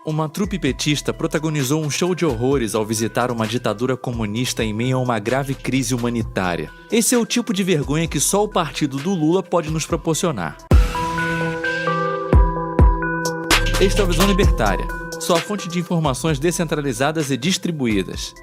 Uma trupe petista protagonizou um show de horrores ao visitar uma ditadura comunista em meio a uma grave crise humanitária. Esse é o tipo de vergonha que só o partido do Lula pode nos proporcionar. Esta é a Visão Libertária, sua fonte de informações descentralizadas e distribuídas.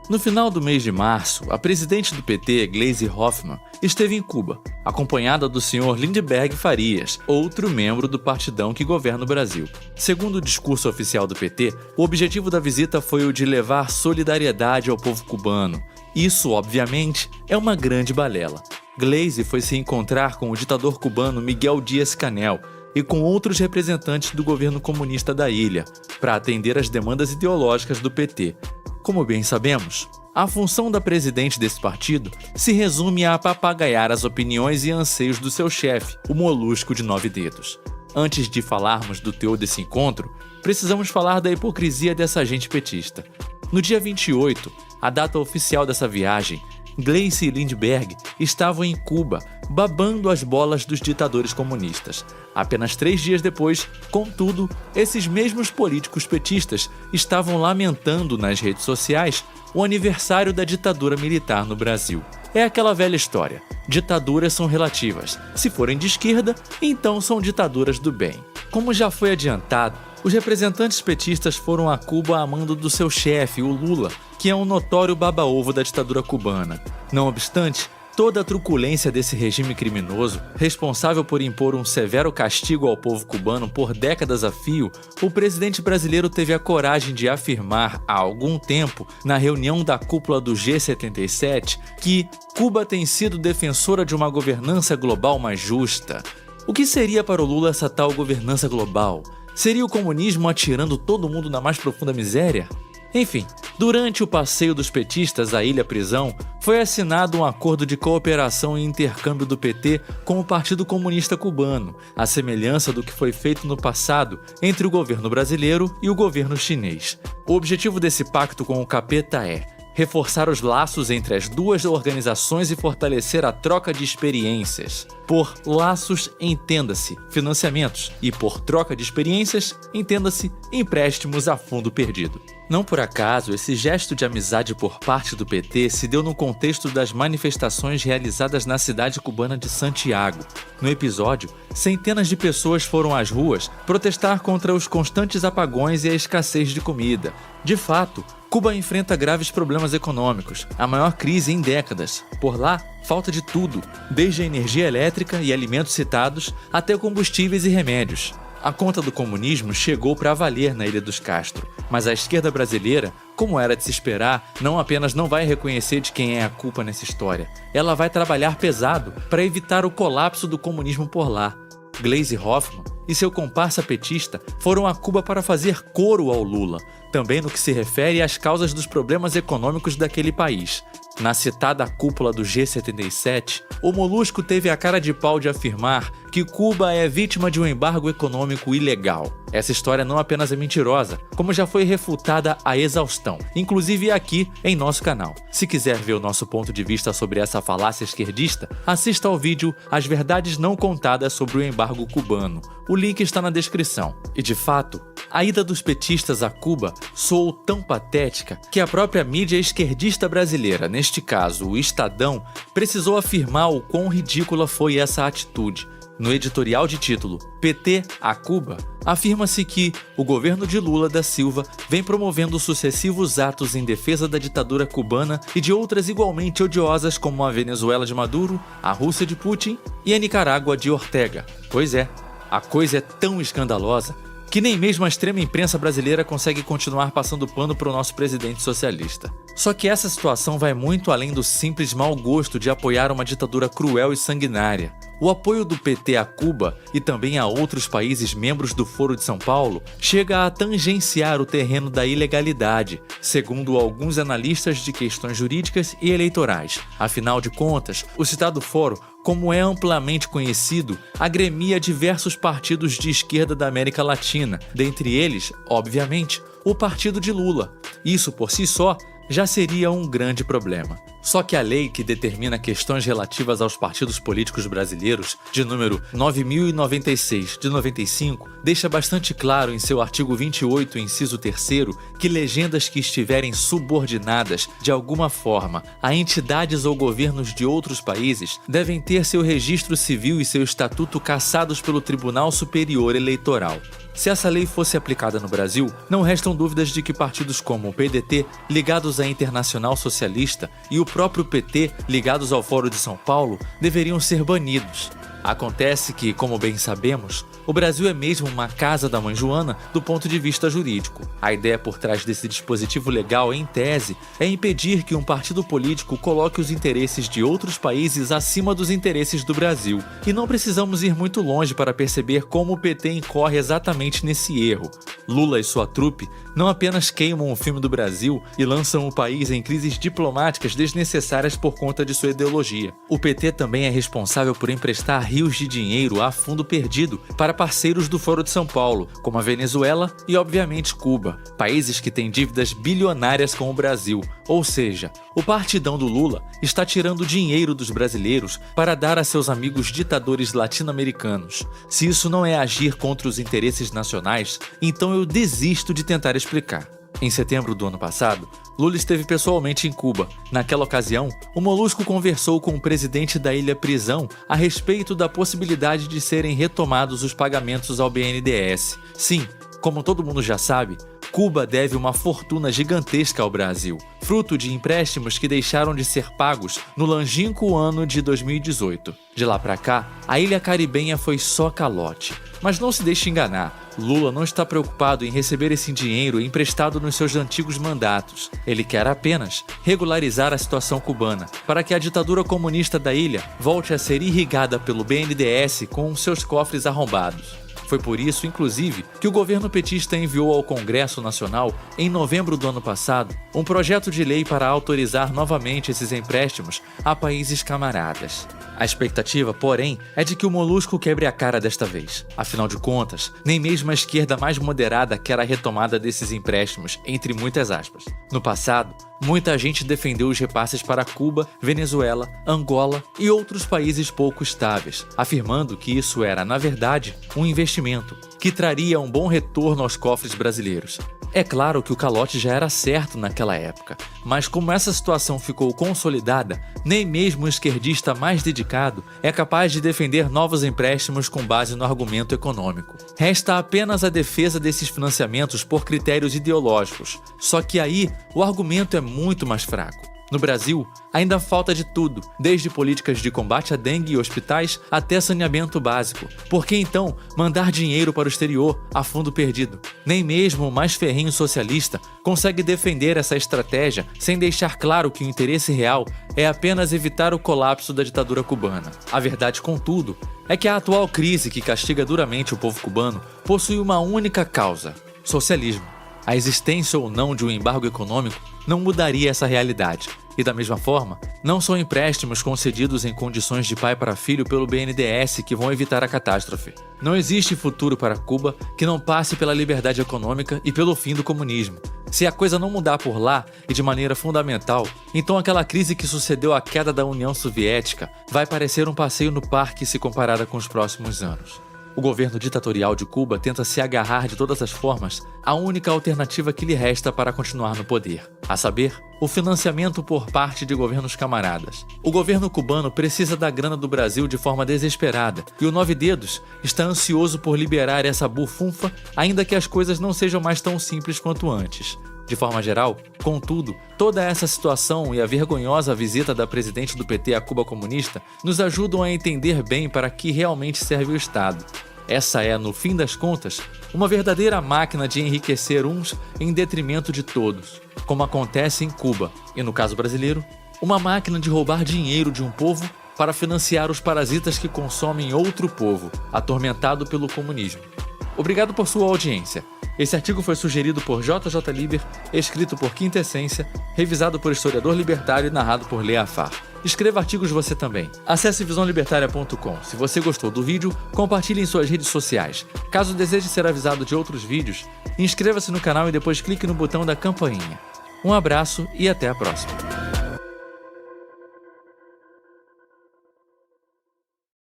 No final do mês de março, a presidente do PT, Gleisi Hoffmann, esteve em Cuba, acompanhada do Sr. Lindbergh Farias, outro membro do partidão que governa o Brasil. Segundo o discurso oficial do PT, o objetivo da visita foi o de levar solidariedade ao povo cubano. Isso, obviamente, é uma grande balela. Gleisi foi se encontrar com o ditador cubano Miguel Díaz-Canel e com outros representantes do governo comunista da ilha, para atender às demandas ideológicas do PT. Como bem sabemos, a função da presidente desse partido se resume a papagaiar as opiniões e anseios do seu chefe, o Molusco de 9 dedos. Antes de falarmos do teor desse encontro, precisamos falar da hipocrisia dessa agente petista. No dia 28, a data oficial dessa viagem, Gleisi e Lindbergh estavam em Cuba, babando as bolas dos ditadores comunistas. Apenas 3 dias depois, contudo, esses mesmos políticos petistas estavam lamentando nas redes sociais o aniversário da ditadura militar no Brasil. É aquela velha história: ditaduras são relativas. Se forem de esquerda, então são ditaduras do bem. Como já foi adiantado, os representantes petistas foram a Cuba a mando do seu chefe, o Lula, que é um notório baba-ovo da ditadura cubana. Não obstante, toda a truculência desse regime criminoso, responsável por impor um severo castigo ao povo cubano por décadas a fio, o presidente brasileiro teve a coragem de afirmar há algum tempo, na reunião da cúpula do G77, que Cuba tem sido defensora de uma governança global mais justa. O que seria para o Lula essa tal governança global? Seria o comunismo atirando todo mundo na mais profunda miséria? Enfim, durante o passeio dos petistas à Ilha Prisão, foi assinado um acordo de cooperação e intercâmbio do PT com o Partido Comunista Cubano, à semelhança do que foi feito no passado entre o governo brasileiro e o governo chinês. O objetivo desse pacto com o capeta é reforçar os laços entre as duas organizações e fortalecer a troca de experiências. Por laços, entenda-se financiamentos, e por troca de experiências, entenda-se empréstimos a fundo perdido. Não por acaso, esse gesto de amizade por parte do PT se deu no contexto das manifestações realizadas na cidade cubana de Santiago. No episódio, centenas de pessoas foram às ruas protestar contra os constantes apagões e a escassez de comida. De fato, Cuba enfrenta graves problemas econômicos, a maior crise em décadas. Por lá, falta de tudo, desde a energia elétrica e alimentos citados até combustíveis e remédios. A conta do comunismo chegou para valer na Ilha dos Castro, mas a esquerda brasileira, como era de se esperar, não apenas não vai reconhecer de quem é a culpa nessa história, ela vai trabalhar pesado para evitar o colapso do comunismo por lá. Gleisi Hoffmann e seu comparsa petista foram a Cuba para fazer coro ao Lula, também no que se refere às causas dos problemas econômicos daquele país. Na citada cúpula do G77, o Molusco teve a cara de pau de afirmar que Cuba é vítima de um embargo econômico ilegal. Essa história não apenas é mentirosa, como já foi refutada à exaustão, inclusive aqui em nosso canal. Se quiser ver o nosso ponto de vista sobre essa falácia esquerdista, assista ao vídeo As Verdades Não Contadas sobre o Embargo Cubano. O link está na descrição. E de fato, a ida dos petistas a Cuba soou tão patética que a própria mídia esquerdista brasileira, neste caso o Estadão, precisou afirmar o quão ridícula foi essa atitude. No editorial de título PT a Cuba, afirma-se que o governo de Lula da Silva vem promovendo sucessivos atos em defesa da ditadura cubana e de outras igualmente odiosas como a Venezuela de Maduro, a Rússia de Putin e a Nicarágua de Ortega. Pois é, a coisa é tão escandalosa que nem mesmo a extrema imprensa brasileira consegue continuar passando pano para o nosso presidente socialista. Só que essa situação vai muito além do simples mau gosto de apoiar uma ditadura cruel e sanguinária. O apoio do PT a Cuba e também a outros países membros do Foro de São Paulo chega a tangenciar o terreno da ilegalidade, segundo alguns analistas de questões jurídicas e eleitorais. Afinal de contas, o citado fórum, como é amplamente conhecido, agremia diversos partidos de esquerda da América Latina, dentre eles, obviamente, o partido de Lula. Isso, por si só, já seria um grande problema. Só que a lei que determina questões relativas aos partidos políticos brasileiros, de número 9.096 de 95, deixa bastante claro em seu artigo 28, inciso 3º, que legendas que estiverem subordinadas, de alguma forma, a entidades ou governos de outros países devem ter seu registro civil e seu estatuto cassados pelo Tribunal Superior Eleitoral. Se essa lei fosse aplicada no Brasil, não restam dúvidas de que partidos como o PDT, ligados à Internacional Socialista, e o próprio PT, ligados ao Fórum de São Paulo, deveriam ser banidos. Acontece que, como bem sabemos, o Brasil é mesmo uma casa da mãe Joana do ponto de vista jurídico. A ideia por trás desse dispositivo legal, em tese, é impedir que um partido político coloque os interesses de outros países acima dos interesses do Brasil. E não precisamos ir muito longe para perceber como o PT incorre exatamente nesse erro. Lula e sua trupe não apenas queimam o filme do Brasil e lançam o país em crises diplomáticas desnecessárias por conta de sua ideologia. O PT também é responsável por emprestar rios de dinheiro a fundo perdido para parceiros do Foro de São Paulo, como a Venezuela e, obviamente, Cuba, países que têm dívidas bilionárias com o Brasil. Ou seja, o partidão do Lula está tirando dinheiro dos brasileiros para dar a seus amigos ditadores latino-americanos. Se isso não é agir contra os interesses nacionais, então eu desisto de tentar explicar. Em setembro do ano passado, Lula esteve pessoalmente em Cuba. Naquela ocasião, o Molusco conversou com o presidente da Ilha Prisão a respeito da possibilidade de serem retomados os pagamentos ao BNDES. Sim, como todo mundo já sabe, Cuba deve uma fortuna gigantesca ao Brasil, fruto de empréstimos que deixaram de ser pagos no longínquo ano de 2018. De lá pra cá, a ilha caribenha foi só calote. Mas não se deixe enganar, Lula não está preocupado em receber esse dinheiro emprestado nos seus antigos mandatos. Ele quer apenas regularizar a situação cubana, para que a ditadura comunista da ilha volte a ser irrigada pelo BNDES com seus cofres arrombados. Foi por isso, inclusive, que o governo petista enviou ao Congresso Nacional, em novembro do ano passado, um projeto de lei para autorizar novamente esses empréstimos a países camaradas. A expectativa, porém, é de que o Molusco quebre a cara desta vez. Afinal de contas, nem mesmo a esquerda mais moderada quer a retomada desses empréstimos, entre muitas aspas. No passado, muita gente defendeu os repasses para Cuba, Venezuela, Angola e outros países pouco estáveis, afirmando que isso era, na verdade, um investimento que traria um bom retorno aos cofres brasileiros. É claro que o calote já era certo naquela época, mas como essa situação ficou consolidada, nem mesmo o esquerdista mais dedicado é capaz de defender novos empréstimos com base no argumento econômico. Resta apenas a defesa desses financiamentos por critérios ideológicos, só que aí o argumento é muito mais fraco. No Brasil, ainda falta de tudo, desde políticas de combate à dengue e hospitais até saneamento básico. Por que então mandar dinheiro para o exterior a fundo perdido? Nem mesmo o mais ferrenho socialista consegue defender essa estratégia sem deixar claro que o interesse real é apenas evitar o colapso da ditadura cubana. A verdade, contudo, é que a atual crise que castiga duramente o povo cubano possui uma única causa: socialismo. A existência ou não de um embargo econômico não mudaria essa realidade. E da mesma forma, não são empréstimos concedidos em condições de pai para filho pelo BNDES que vão evitar a catástrofe. Não existe futuro para Cuba que não passe pela liberdade econômica e pelo fim do comunismo. Se a coisa não mudar por lá e de maneira fundamental, então aquela crise que sucedeu à queda da União Soviética vai parecer um passeio no parque se comparada com os próximos anos. O governo ditatorial de Cuba tenta se agarrar de todas as formas à única alternativa que lhe resta para continuar no poder, a saber, o financiamento por parte de governos camaradas. O governo cubano precisa da grana do Brasil de forma desesperada e o Nove Dedos está ansioso por liberar essa bufunfa, ainda que as coisas não sejam mais tão simples quanto antes. De forma geral, contudo, toda essa situação e a vergonhosa visita da presidente do PT à Cuba comunista nos ajudam a entender bem para que realmente serve o Estado. Essa é, no fim das contas, uma verdadeira máquina de enriquecer uns em detrimento de todos, como acontece em Cuba, e no caso brasileiro, uma máquina de roubar dinheiro de um povo para financiar os parasitas que consomem outro povo, atormentado pelo comunismo. Obrigado por sua audiência. Esse artigo foi sugerido por JJ Liber, escrito por Quinta Essência, revisado por historiador libertário e narrado por Lea Far. Escreva artigos você também. Acesse visãolibertaria.com. Se você gostou do vídeo, compartilhe em suas redes sociais. Caso deseje ser avisado de outros vídeos, inscreva-se no canal e depois clique no botão da campainha. Um abraço e até a próxima.